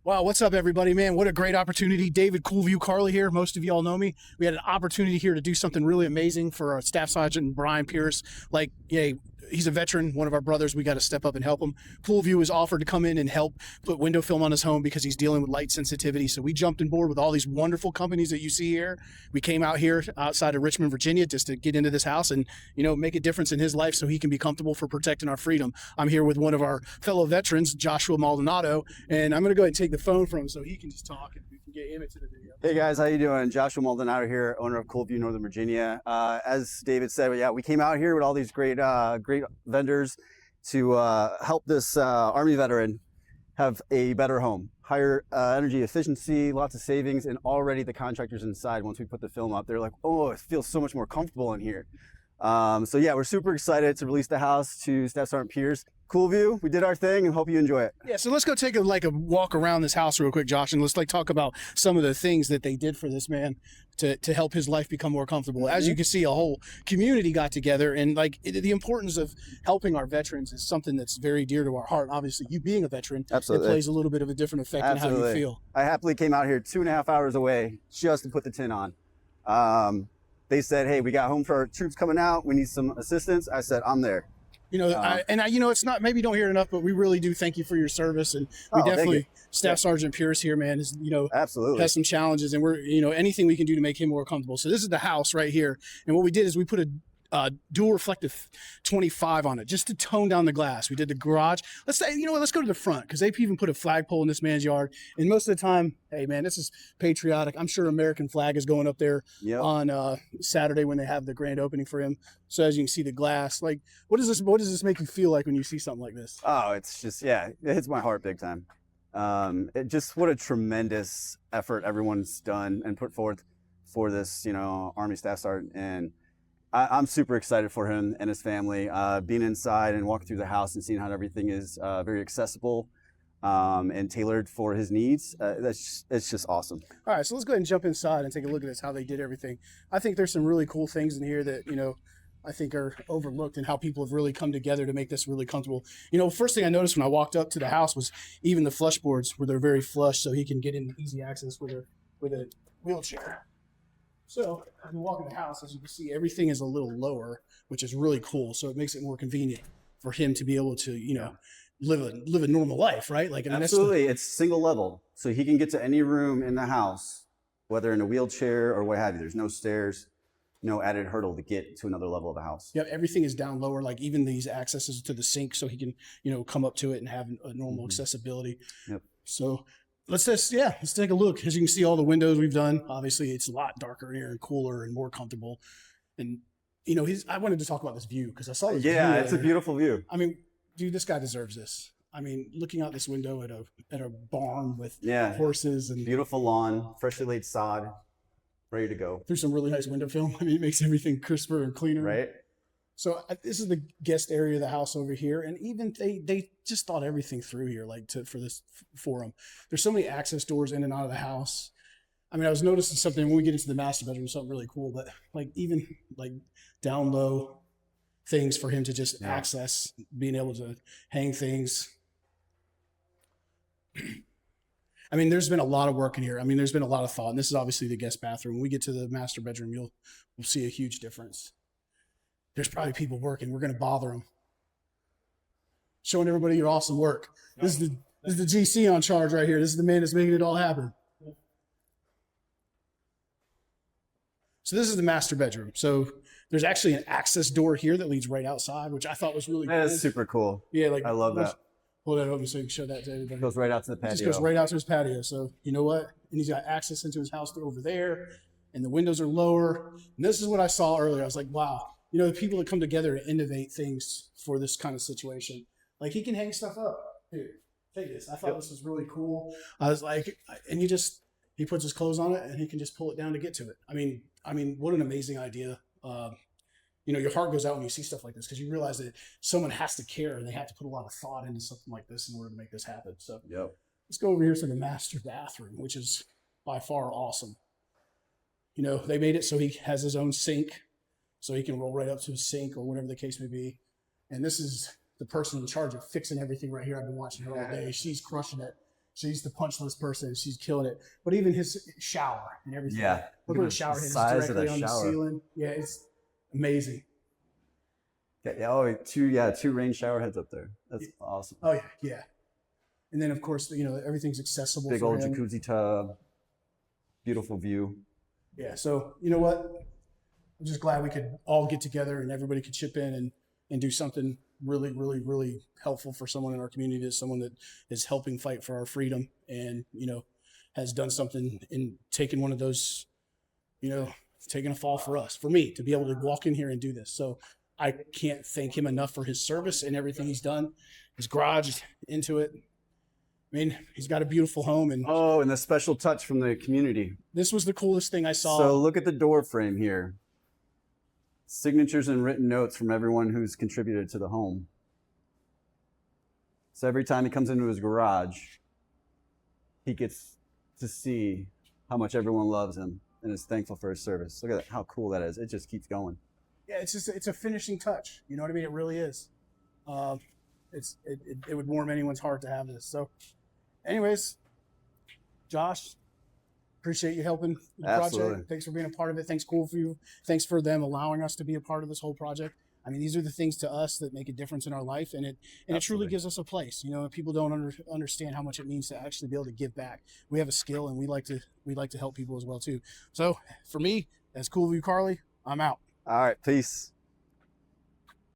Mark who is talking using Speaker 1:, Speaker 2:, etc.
Speaker 1: Wow, what's up, everybody, man? What a great opportunity. David CoolVu Carley here. Most of you all know me. We had an opportunity here to do something really amazing for our Staff Sergeant Brian Pierce. Like, yeah, he's a veteran, one of our brothers. We got to step up and help him. CoolVu has offered to come in and help put window film on his home because he's dealing with light sensitivity. So we jumped on board with all these wonderful companies that you see here. We came out here outside of Richmond, Virginia, just to get into this house and, make a difference in his life so he can be comfortable for protecting our freedom. I'm here with one of our fellow veterans, Joshua Maldonado, and I'm going to go ahead and take the phone from him so he can just talk and we can get him into the video.
Speaker 2: Hey guys, how you doing? Joshua Maldonado here, owner of CoolVu Northern Virginia. As David said, yeah, we came out here with all these great vendors to help this Army veteran have a better home, higher energy efficiency, lots of savings, and already the contractors inside, once we put the film up, they're like, oh, it feels so much more comfortable in here. So yeah, we're super excited to release the house to Staff Sergeant Pierce. CoolVu, we did our thing and hope you enjoy it.
Speaker 1: Yeah, so let's go take a walk around this house real quick, Josh, and let's talk about some of the things that they did for this man to help his life become more comfortable. As you can see, a whole community got together, and the importance of helping our veterans is something that's very dear to our heart. Obviously, you being a veteran,
Speaker 2: Absolutely.
Speaker 1: It plays a little bit of a different effect on how you feel.
Speaker 2: I happily came out here 2.5 hours away just to put the tin on. They said, hey, we got home for our troops coming out. We need some assistance. I said, I'm there.
Speaker 1: It's not, maybe you don't hear it enough, but we really do thank you for your service. And we definitely, Staff Sergeant Pierce here, man, is,
Speaker 2: absolutely
Speaker 1: has some challenges, and we're, anything we can do to make him more comfortable. So this is the house right here. And what we did is we put a dual reflective 25 on it just to tone down the glass. We did the garage. Let's say, let's go to the front, because they even put a flagpole in this man's yard. And most of the time, hey man, this is patriotic. I'm sure American flag is going up there on Saturday when they have the grand opening for him. So as you can see the glass, what does this make you feel like when you see something like this?
Speaker 2: Oh, it's just, yeah, it hits my heart big time. What a tremendous effort everyone's done and put forth for this, Army Staff Sergeant. And I'm super excited for him and his family. Being inside and walking through the house and seeing how everything is very accessible and tailored for his needs, it's just awesome.
Speaker 1: All right, so let's go ahead and jump inside and take a look at this, how they did everything. I think there's some really cool things in here that, I think are overlooked, and how people have really come together to make this really comfortable. First thing I noticed when I walked up to the house was even the flush boards where they're very flush, so he can get in easy access with a wheelchair. So as we walk in the house, as you can see, everything is a little lower, which is really cool. So it makes it more convenient for him to be able to, live a normal life, right?
Speaker 2: Absolutely, it's single level, so he can get to any room in the house, whether in a wheelchair or what have you. There's no stairs, no added hurdle to get to another level of the house.
Speaker 1: Yep, everything is down lower, like even these accesses to the sink, so he can, come up to it and have a normal accessibility.
Speaker 2: Yep.
Speaker 1: So let's take a look. As you can see, all the windows we've done, obviously it's a lot darker here and cooler and more comfortable. And, I wanted to talk about this view because I saw this view.
Speaker 2: It's a beautiful view.
Speaker 1: I mean, dude, this guy deserves this. I mean, looking out this window at a barn with horses and
Speaker 2: beautiful lawn, freshly laid sod, ready to go.
Speaker 1: Through some really nice window film. I mean, it makes everything crisper and cleaner.
Speaker 2: Right.
Speaker 1: So this is the guest area of the house over here, and even they just thought everything through here, for this forum. There's so many access doors in and out of the house. I mean, I was noticing something when we get into the master bedroom, something really cool, but even down low things for him to just access, being able to hang things. I mean, there's been a lot of work in here. I mean, there's been a lot of thought, and this is obviously the guest bathroom. When we get to the master bedroom, we'll see a huge difference. There's probably people working. We're going to bother them. Showing everybody your awesome work. This is the GC on charge right here. This is the man that's making it all happen. So this is the master bedroom. So there's actually an access door here that leads right outside, which I thought was really cool.
Speaker 2: That is super cool.
Speaker 1: Yeah,
Speaker 2: I love that.
Speaker 1: Hold that open so you can show that to everybody.
Speaker 2: It goes right out to the patio.
Speaker 1: It just goes right out to his patio. So you know what? And he's got access into his house over there, and the windows are lower. And this is what I saw earlier. I was like, wow. The people that come together to innovate things for this kind of situation. Like, he can hang stuff up. Here, take this. I thought this was really cool. I was like, and he puts his clothes on it and he can just pull it down to get to it. I mean, what an amazing idea. Your heart goes out when you see stuff like this, because you realize that someone has to care and they have to put a lot of thought into something like this in order to make this happen. So let's go over here to the master bathroom, which is by far awesome. They made it so he has his own sink, so he can roll right up to his sink or whatever the case may be. And this is the person in charge of fixing everything right here. I've been watching her all day. She's crushing it. She's the punch list person. She's killing it. But even his shower and everything.
Speaker 2: Yeah.
Speaker 1: Look at the shower head
Speaker 2: size of
Speaker 1: directly
Speaker 2: that
Speaker 1: on the
Speaker 2: shower.
Speaker 1: ceiling. Yeah, it's amazing.
Speaker 2: Yeah, oh, two rain shower heads up there. That's awesome.
Speaker 1: Oh yeah, yeah. And then of course, you know, everything's accessible.
Speaker 2: Big
Speaker 1: for
Speaker 2: old
Speaker 1: him.
Speaker 2: jacuzzi tub. Beautiful view.
Speaker 1: Yeah. So you know what? I'm just glad we could all get together and everybody could chip in and do something really, really, really helpful for someone in our community. That's someone that is helping fight for our freedom and, you know, has done something in taking one of those, you know, taking a fall for us, for me to be able to walk in here and do this. So I can't thank him enough for his service and everything he's done. His garage into it. I mean, he's got a beautiful home, and
Speaker 2: and the special touch from the community.
Speaker 1: this was the coolest thing I saw.
Speaker 2: So look at the door frame here. Signatures and written notes from everyone who's contributed to the home. So every time he comes into his garage, he gets to see how much everyone loves him and is thankful for his service. Look at that, how cool that is. It just keeps going.
Speaker 1: Yeah, it's a finishing touch. You know what I mean? It really is. It would warm anyone's heart to have this. So, anyways, Josh, appreciate you helping the
Speaker 2: Absolutely.
Speaker 1: project. Thanks for being a part of it. Thanks, CoolVu. Thanks for them allowing us to be a part of this whole project. I mean, these are the things to us that make a difference in our life, and it truly gives us a place. You know, people don't understand how much it means to actually be able to give back. We have a skill, and we like to help people as well too. So, for me, as CoolVu Carly, I'm out.
Speaker 2: All right, peace.